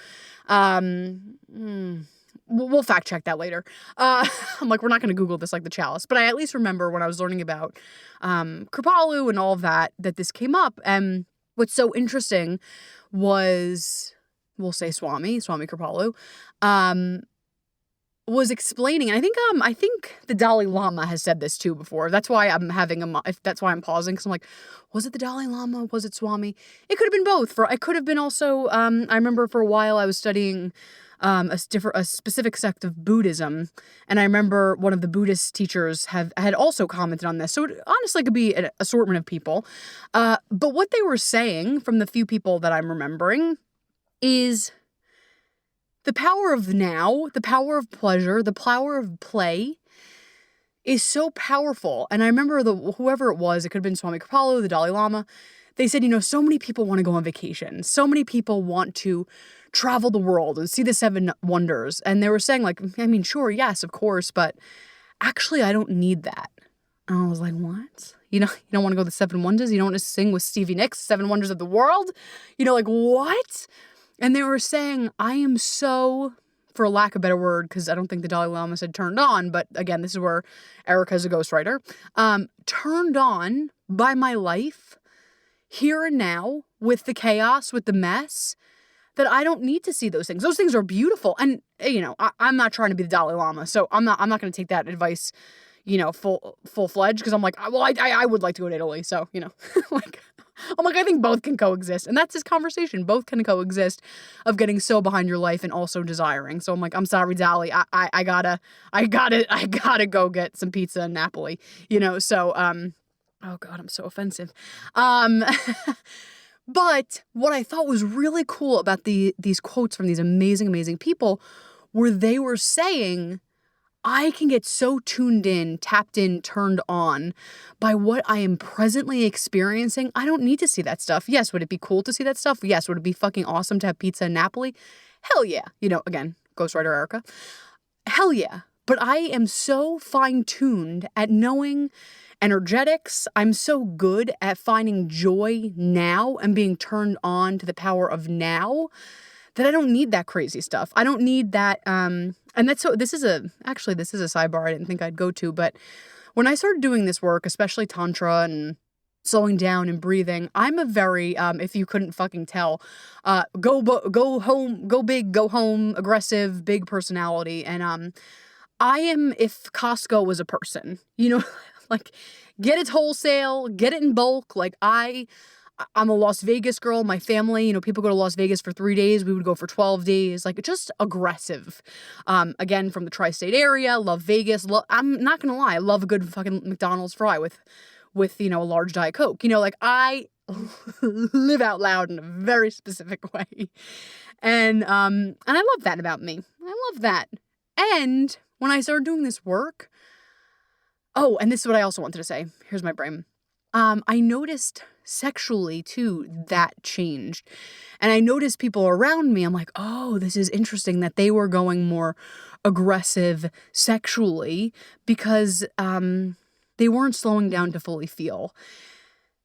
We'll fact check that later. I'm like, we're not going to Google this like the chalice. But I at least remember when I was learning about Kripalu and all of that this came up. And what's so interesting was, we'll say Swami Kripalu, was explaining, and I think the Dalai Lama has said this too before. That's why I'm that's why I'm pausing, because I'm like, was it the Dalai Lama? Was it Swami? It could have been both. It could have been also, I remember for a while I was studying a specific sect of Buddhism, and I remember one of the Buddhist teachers had also commented on this. So it honestly could be an assortment of people. But what they were saying, from the few people that I'm remembering, is the power of now, the power of pleasure, the power of play is so powerful. And I remember whoever it was, it could have been Swami Kripalu, the Dalai Lama, they said, so many people want to go on vacation. So many people want to travel the world and see the 7 wonders. And they were saying, like, I mean, sure, yes, of course, but actually I don't need that. And I was like, what? You don't want to go to the 7 wonders? You don't want to sing with Stevie Nicks, 7 Wonders of the World? Like, what? And they were saying, I am so, for lack of a better word, because I don't think the Dalai Lama said turned on, but again, this is where Erica's a ghostwriter, turned on by my life, here and now, with the chaos, with the mess, that I don't need to see those things. Those things are beautiful. And, I'm not trying to be the Dalai Lama, so I'm not going to take that advice, full-fledged, because I'm like, well, I would like to go to Italy, so, like, I'm like, I think both can coexist. And that's this conversation. Both can coexist of getting so behind your life and also desiring. So I'm like, I'm sorry, Dali. I gotta go get some pizza in Napoli, so, oh God, I'm so offensive. But what I thought was really cool about these quotes from these amazing, amazing people were they were saying, I can get so tuned in, tapped in, turned on by what I am presently experiencing. I don't need to see that stuff. Yes, would it be cool to see that stuff? Yes, would it be fucking awesome to have pizza in Napoli? Hell yeah. Again, ghostwriter Erica. Hell yeah. But I am so fine-tuned at knowing energetics. I'm so good at finding joy now and being turned on to the power of now that I don't need that crazy stuff. I don't need that, and that's so, this is a sidebar I didn't think I'd go to, but when I started doing this work, especially Tantra and slowing down and breathing, I'm a very, if you couldn't fucking tell, go home, go big, go home, aggressive, big personality, and I am, if Costco was a person, like, get it wholesale, get it in bulk, like, I'm a Las Vegas girl. My family, people go to Las Vegas for 3 days. We would go for 12 days. Like, just aggressive. Again, from the tri-state area, love Vegas. I'm not going to lie. I love a good fucking McDonald's fry with a large Diet Coke. Like, I live out loud in a very specific way. And I love that about me. I love that. And when I started doing this work, Oh, and this is what I also wanted to say. Here's my brain. I noticed sexually too that changed. And I noticed people around me, I'm like, oh, this is interesting that they were going more aggressive sexually because they weren't slowing down to fully feel.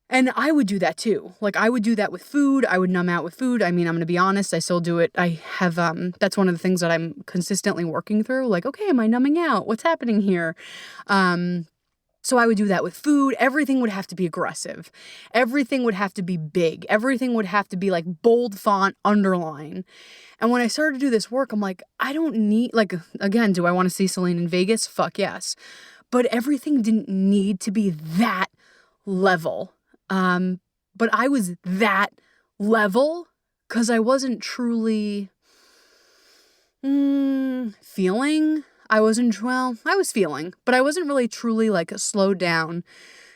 And I would do that too. Like I would do that with food. I would numb out with food. I mean, I'm going to be honest. I still do it. I have, that's one of the things that I'm consistently working through. Like, okay, am I numbing out? What's happening here? So I would do that with food. Everything would have to be aggressive. Everything would have to be big. Everything would have to be like bold font, underline. And when I started to do this work, I'm like, I don't need, like, again, do I want to see Celine in Vegas? Fuck yes. But everything didn't need to be that level. But I was that level because I wasn't truly feeling. I was feeling, but I wasn't really truly like slowed down,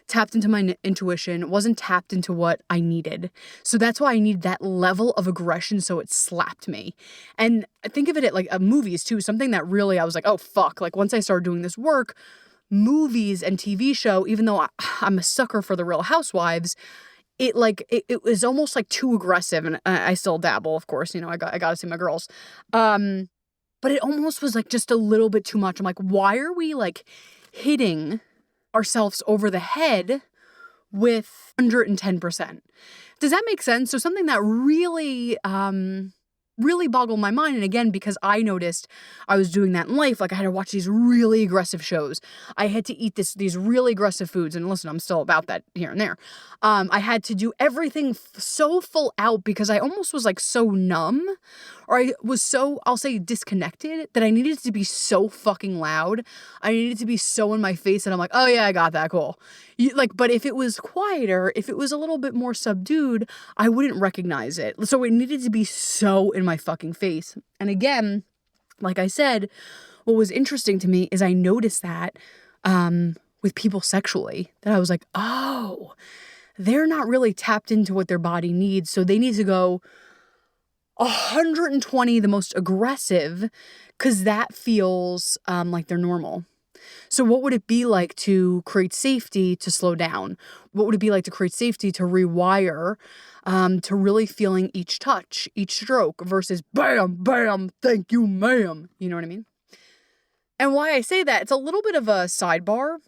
tapped into my intuition, wasn't tapped into what I needed. So that's why I need that level of aggression so it slapped me. And think of it at like movies too, something that really I was like, oh fuck, like once I started doing this work, movies and TV show, even though I'm a sucker for the Real Housewives, it was almost like too aggressive, and I still dabble, of course, you know, I got to see my girls. But it almost was like just a little bit too much. I'm like, why are we like hitting ourselves over the head with 110%? Does that make sense? So something that really, really boggled my mind. And again, because I noticed I was doing that in life, like I had to watch these really aggressive shows. I had to eat these really aggressive foods. And listen, I'm still about that here and there. I had to do everything so full out because I almost was like so numb, or I was so, I'll say disconnected, that I needed to be so fucking loud. I needed to be so in my face that I'm like, oh yeah, I got that, cool. But if it was quieter, if it was a little bit more subdued, I wouldn't recognize it. So it needed to be so in my fucking face. And again, like I said, what was interesting to me is I noticed that with people sexually, that I was like, oh, they're not really tapped into what their body needs. So they need to go 120, the most aggressive, because that feels like they're normal. So what would it be like to create safety to slow down? What would it be like to create safety to rewire, to really feeling each touch, each stroke versus bam, bam, thank you, ma'am. You know what I mean? And why I say that, it's a little bit of a sidebar.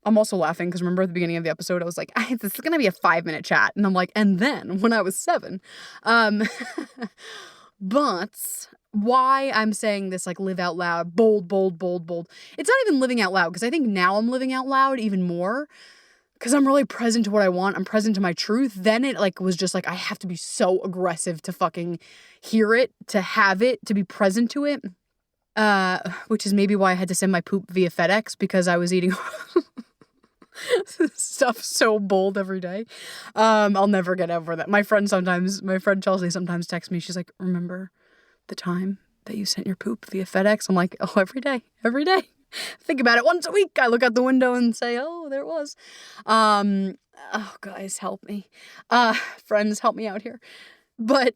I'm also laughing because remember at the beginning of the episode, I was like, this is going to be a 5-minute chat. And I'm like, and then when I was 7. But why I'm saying this, like, live out loud, bold, bold, bold, bold. It's not even living out loud, because I think now I'm living out loud even more because I'm really present to what I want. I'm present to my truth. Then it like was just like, I have to be so aggressive to fucking hear it, to have it, to be present to it. Which is maybe why I had to send my poop via FedEx, because I was eating stuff so bold every day. I'll never get over that. My friend Chelsea sometimes texts me. She's like, remember the time that you sent your poop via FedEx? I'm like, oh, every day. Think about it once a week. I look out the window and say, oh, there it was. Oh, guys, help me. Friends, help me out here. But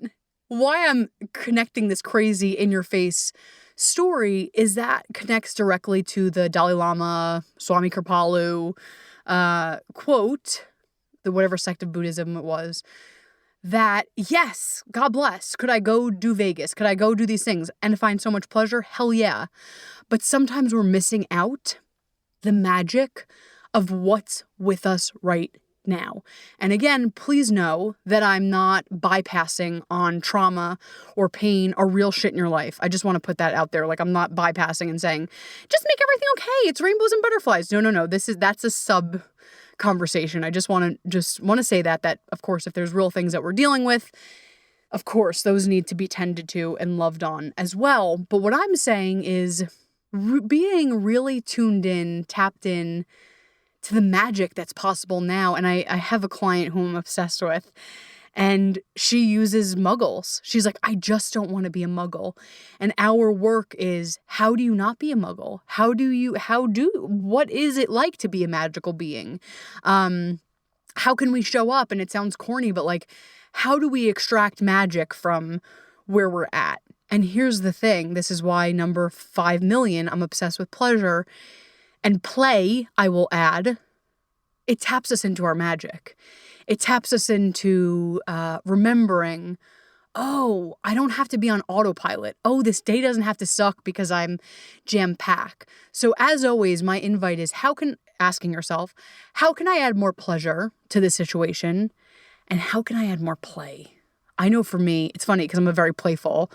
why I'm connecting this crazy in your face story is that connects directly to the Dalai Lama, Swami Kripalu, quote, the whatever sect of Buddhism it was, that yes, God bless. Could I go do Vegas? Could I go do these things and find so much pleasure? Hell yeah. But sometimes we're missing out the magic of what's with us right now. And again, please know that I'm not bypassing on trauma or pain or real shit in your life. I just want to put that out there. Like, I'm not bypassing and saying, just make everything okay. It's rainbows and butterflies. No. That's a sub conversation. I just want to say that of course, if there's real things that we're dealing with, of course, those need to be tended to and loved on as well. But what I'm saying is being really tuned in, tapped in to the magic that's possible now. And I have a client who I'm obsessed with, and she uses muggles. She's like, I just don't want to be a muggle. And our work is, how do you not be a muggle? What is it like to be a magical being? How can we show up? And it sounds corny, but like, how do we extract magic from where we're at? And here's the thing. This is why number 5 million, I'm obsessed with pleasure. And play, I will add, it taps us into our magic. It taps us into remembering, oh, I don't have to be on autopilot. Oh, this day doesn't have to suck because I'm jam-packed. So as always, my invite is asking yourself, how can I add more pleasure to this situation? And how can I add more play? I know for me, it's funny because I'm a very playful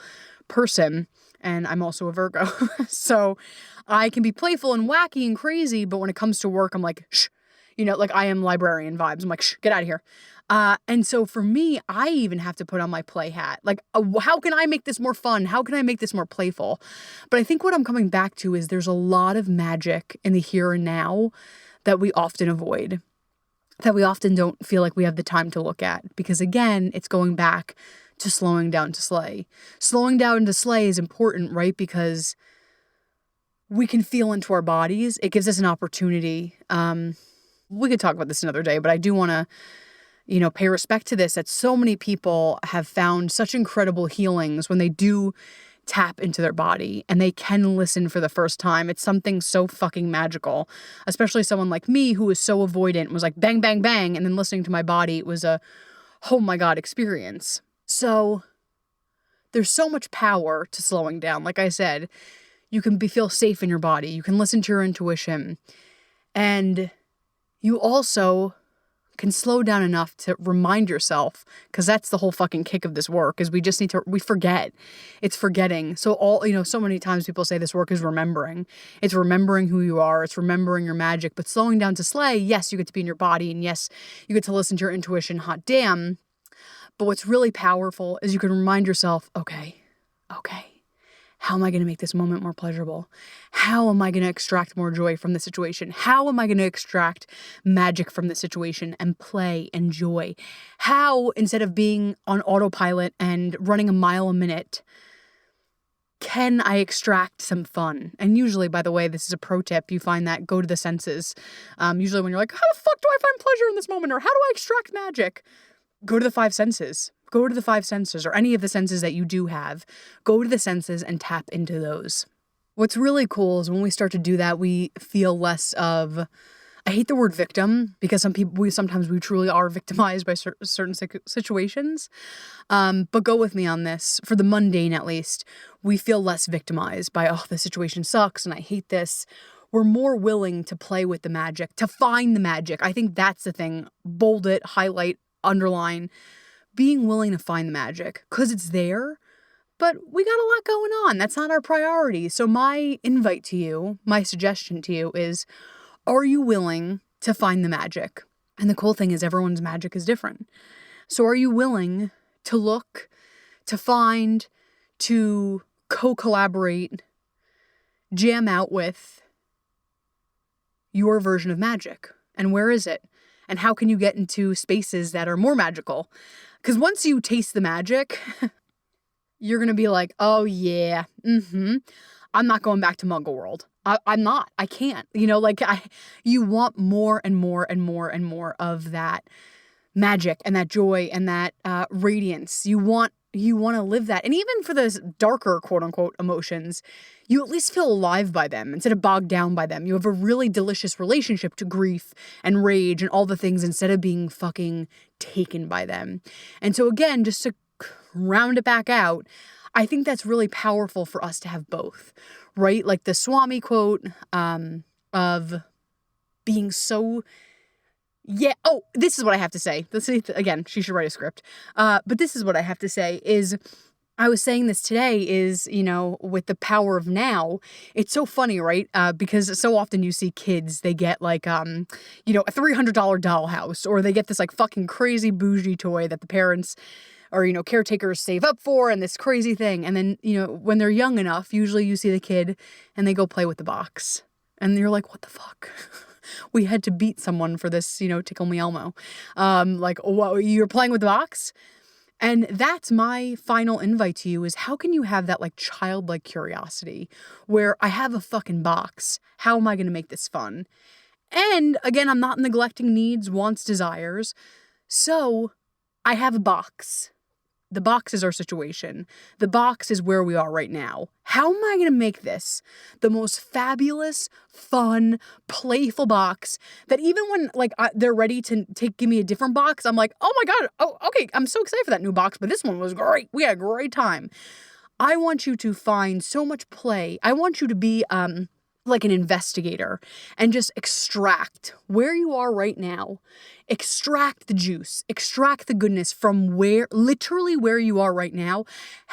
person and I'm also a Virgo. So I can be playful and wacky and crazy, but when it comes to work, I'm like, shh, like I am librarian vibes. I'm like, shh, get out of here. And so for me, I even have to put on my play hat. Like, how can I make this more fun? How can I make this more playful? But I think what I'm coming back to is there's a lot of magic in the here and now that we often avoid, that we often don't feel like we have the time to look at. Because again, it's going back to slowing down to slay. Slowing down to slay is important, right? Because we can feel into our bodies. It gives us an opportunity. We could talk about this another day, but I do want to, pay respect to this, that so many people have found such incredible healings when they do tap into their body and they can listen for the first time. It's something so fucking magical, especially someone like me who was so avoidant, was like bang, bang, bang. And then listening to my body, it was a, oh my God, experience. So there's so much power to slowing down. Like I said, you can feel safe in your body. You can listen to your intuition. And you also can slow down enough to remind yourself, because that's the whole fucking kick of this work, is we forget. It's forgetting. So so many times people say this work is remembering. It's remembering who you are. It's remembering your magic. But slowing down to slay, yes, you get to be in your body, and yes, you get to listen to your intuition, hot damn. But what's really powerful is you can remind yourself, okay, how am I going to make this moment more pleasurable? How am I going to extract more joy from the situation? How am I going to extract magic from the situation and play and joy? How, instead of being on autopilot and running a mile a minute, can I extract some fun? And usually, by the way, this is a pro tip, you find that go to the senses. Usually when you're like, how the fuck do I find pleasure in this moment? Or how do I extract magic? Go to the 5 senses. Go to the 5 senses, or any of the senses that you do have. Go to the senses and tap into those. What's really cool is when we start to do that, we feel less of, I hate the word victim, because sometimes we truly are victimized by certain situations. But go with me on this. For the mundane, at least, we feel less victimized by, oh, the situation sucks and I hate this. We're more willing to play with the magic, to find the magic. I think that's the thing. Bold it, highlight, underline. Being willing to find the magic, because it's there, but we got a lot going on. That's not our priority. So my invite to you, my suggestion to you is, are you willing to find the magic? And the cool thing is everyone's magic is different. So are you willing to look, to find, to co-collaborate, jam out with your version of magic? And where is it? And how can you get into spaces that are more magical? Because once you taste the magic, you're going to be like, oh yeah, I'm not going back to Muggle World. I'm not. I can't. You want more and more and more and more of that magic and that joy and that radiance. You want to live that. And even for those darker, quote unquote, emotions, you at least feel alive by them instead of bogged down by them. You have a really delicious relationship to grief and rage and all the things instead of being fucking taken by them. And so again, just to round it back out, I think that's really powerful for us to have both, right? Like the Swami quote of being so... Yeah. Oh, this is what I have to say. Again, she should write a script. But this is what I have to say is, I was saying this today is, with the power of now, it's so funny, right? Because so often you see kids, they get like, a $300 dollhouse, or they get this like fucking crazy bougie toy that the parents or, caretakers save up for, and this crazy thing. And then, when they're young enough, usually you see the kid and they go play with the box and you're like, what the fuck? We had to beat someone for this, Tickle Me Elmo. What, you're playing with the box? And that's my final invite to you is, how can you have that like childlike curiosity where I have a fucking box. How am I going to make this fun? And again, I'm not neglecting needs, wants, desires. So I have a box. The box is our situation. The box is where we are right now. How am I going to make this the most fabulous, fun, playful box that even when they're ready to give me a different box, I'm like, oh my God, oh, okay, I'm so excited for that new box, but this one was great. We had a great time. I want you to find so much play. I want you to be like an investigator and just extract where you are right now. Extract the juice, extract the goodness from literally where you are right now.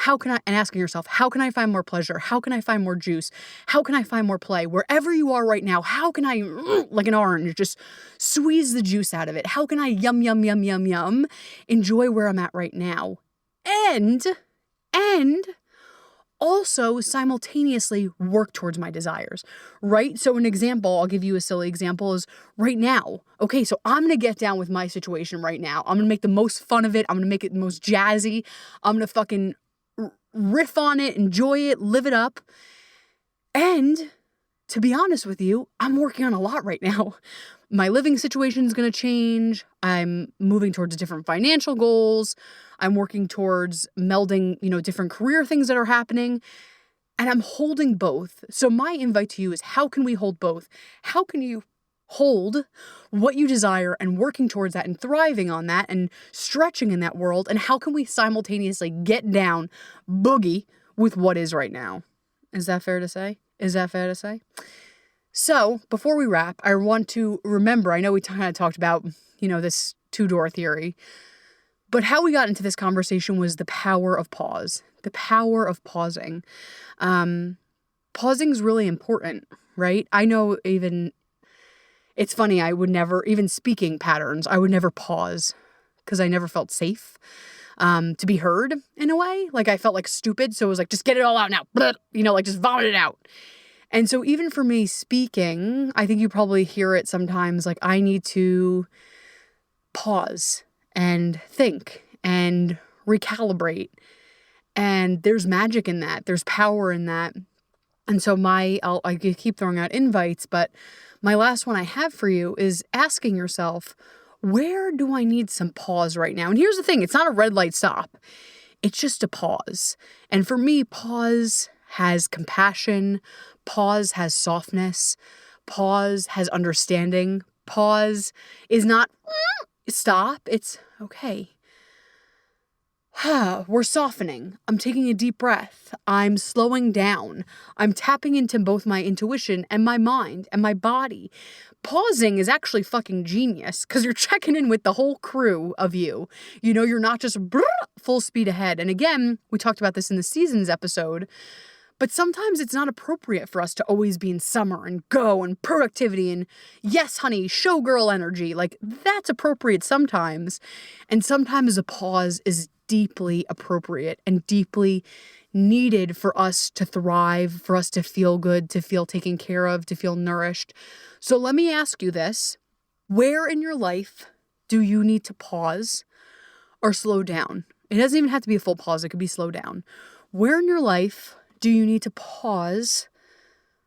And asking yourself, how can I find more pleasure? How can I find more juice? How can I find more play? Wherever you are right now, how can I, like an orange, just squeeze the juice out of it? How can I yum, yum, yum, yum, yum, enjoy where I'm at right now? And also simultaneously work towards my desires, right? So an example, I'll give you a silly example, is right now. Okay, so I'm going to get down with my situation right now. I'm going to make the most fun of it. I'm going to make it the most jazzy. I'm going to fucking riff on it, enjoy it, live it up. And to be honest with you, I'm working on a lot right now. My living situation is going to change. I'm moving towards different financial goals. I'm working towards melding, different career things that are happening. And I'm holding both. So my invite to you is, how can we hold both? How can you hold what you desire and working towards that and thriving on that and stretching in that world? And how can we simultaneously get down, boogie with what is right now? Is that fair to say? So before we wrap, I want to remember, I know we kind of talked about, this two-door theory, but how we got into this conversation was the power of pause, the power of pausing. Pausing is really important, right? I know it's funny, I would never, even speaking patterns, I would never pause because I never felt safe to be heard in a way. Like I felt like stupid. So it was like, just get it all out now, just vomit it out. And so even for me speaking, I think you probably hear it sometimes, like I need to pause and think and recalibrate. And there's magic in that. There's power in that. And so I keep throwing out invites, but my last one I have for you is asking yourself, where do I need some pause right now? And here's the thing, it's not a red light stop. It's just a pause. And for me, pause has compassion. Pause has softness. Pause has understanding. Pause is not stop. It's okay. We're softening. I'm taking a deep breath. I'm slowing down. I'm tapping into both my intuition and my mind and my body. Pausing is actually fucking genius because you're checking in with the whole crew of you. You're not just full speed ahead. And again, we talked about this in the seasons episode, but sometimes it's not appropriate for us to always be in summer and go and productivity and yes, honey, showgirl energy. Like that's appropriate sometimes. And sometimes a pause is deeply appropriate and deeply needed for us to thrive, for us to feel good, to feel taken care of, to feel nourished. So let me ask you this. Where in your life do you need to pause or slow down? It doesn't even have to be a full pause. It could be slow down. Where in your life do you need to pause,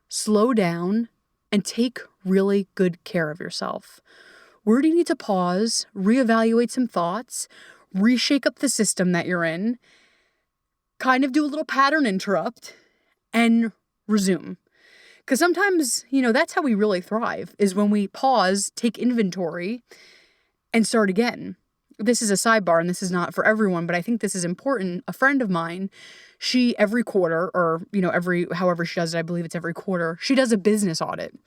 slow down, and take really good care of yourself? Where do you need to pause, reevaluate some thoughts, reshake up the system that you're in, kind of do a little pattern interrupt, and resume? Because sometimes, that's how we really thrive, is when we pause, take inventory, and start again. This is a sidebar, and this is not for everyone, but I think this is important. A friend of mine, she every quarter, or, however she does it, I believe it's every quarter, she does a business audit.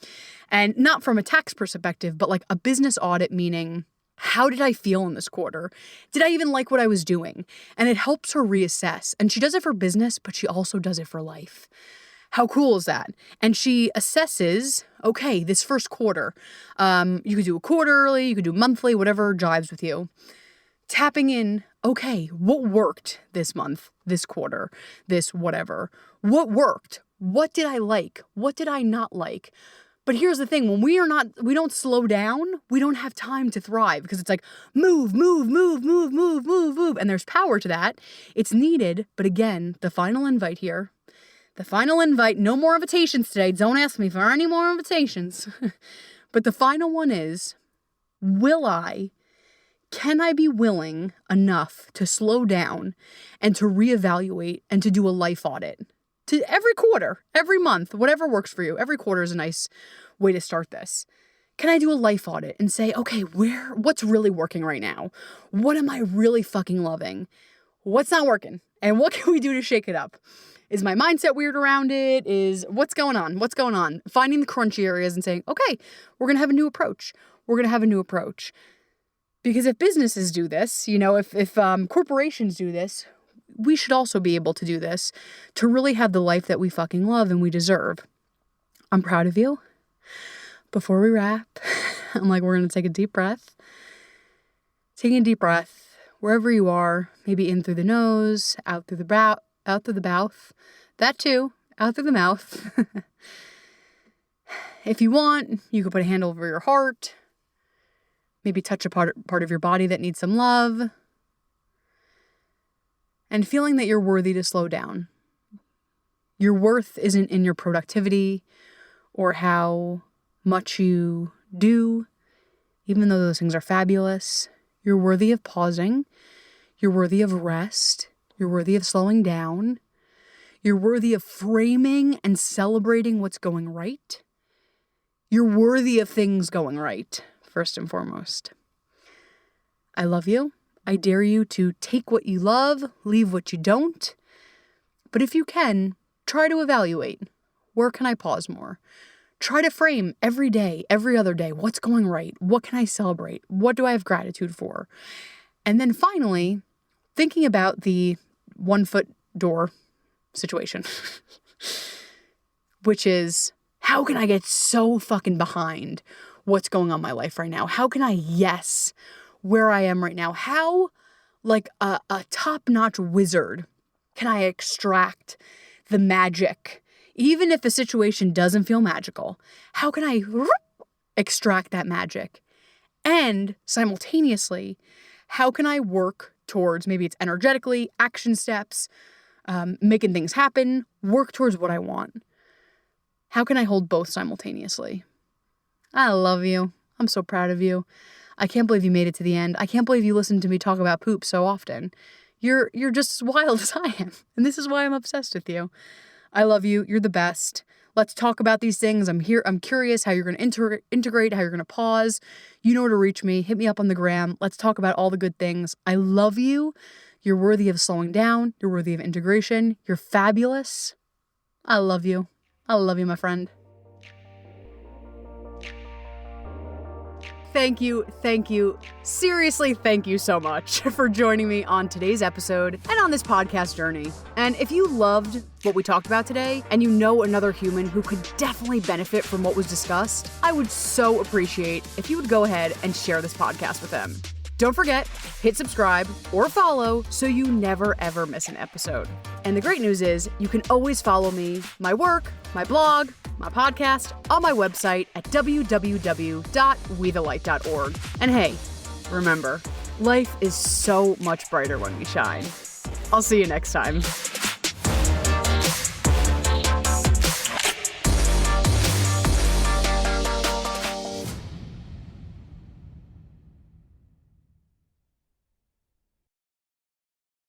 And not from a tax perspective, but like a business audit, meaning, how did I feel in this quarter? Did I even like what I was doing? And it helps her reassess. And she does it for business, but she also does it for life. How cool is that? And she assesses, okay, this first quarter, you could do a quarterly, you could do monthly, whatever jives with you. Tapping in, okay, what worked this month, this quarter, this whatever? What worked? What did I like? What did I not like? But here's the thing, when we don't slow down, we don't have time to thrive because it's like move. And there's power to that. It's needed. But again, the final invite here, no more invitations today. Don't ask me for any more invitations. But the final one is, will I Can I be willing enough to slow down and to reevaluate and to do a life audit? To every quarter, every month, whatever works for you. Every quarter is a nice way to start this. Can I do a life audit and say, okay, what's really working right now? What am I really fucking loving? What's not working? And what can we do to shake it up? Is my mindset weird around it? What's going on? What's going on? Finding the crunchy areas and saying, okay, we're going to have a new approach. We're going to have a new approach. Because if businesses do this, if corporations do this, we should also be able to do this to really have the life that we fucking love and we deserve. I'm proud of you. Before we wrap, we're going to take a deep breath. Taking a deep breath wherever you are, maybe in through the nose, out through the mouth. That too, out through the mouth. If you want, you could put a hand over your heart. Maybe touch a part of your body that needs some love. And feeling that you're worthy to slow down. Your worth isn't in your productivity or how much you do, even though those things are fabulous. You're worthy of pausing. You're worthy of rest. You're worthy of slowing down. You're worthy of framing and celebrating what's going right. You're worthy of things going right, first and foremost. I love you. I dare you to take what you love, leave what you don't. But if you can, try to evaluate. Where can I pause more? Try to frame every day, every other day, what's going right? What can I celebrate? What do I have gratitude for? And then finally, thinking about the 1-foot door situation, which is, how can I get so fucking behind what's going on in my life right now? How can I yes where I am right now? How, like a top-notch wizard, can I extract the magic? Even if the situation doesn't feel magical, how can I extract that magic? And simultaneously, how can I work towards, maybe it's energetically, action steps, making things happen, work towards what I want? How can I hold both simultaneously? I love you. I'm so proud of you. I can't believe you made it to the end. I can't believe you listened to me talk about poop so often. You're just as wild as I am. And this is why I'm obsessed with you. I love you. You're the best. Let's talk about these things. I'm here. I'm curious how you're going to integrate, how you're going to pause. You know where to reach me. Hit me up on the gram. Let's talk about all the good things. I love you. You're worthy of slowing down. You're worthy of integration. You're fabulous. I love you. I love you, my friend. Thank you, seriously thank you so much for joining me on today's episode and on this podcast journey. And if you loved what we talked about today and you know another human who could definitely benefit from what was discussed, I would so appreciate if you would go ahead and share this podcast with them. Don't forget, hit subscribe or follow so you never ever miss an episode. And the great news is you can always follow me, my work, my blog, my podcast on my website at www.wethelight.org. And hey, remember, life is so much brighter when we shine. I'll see you next time.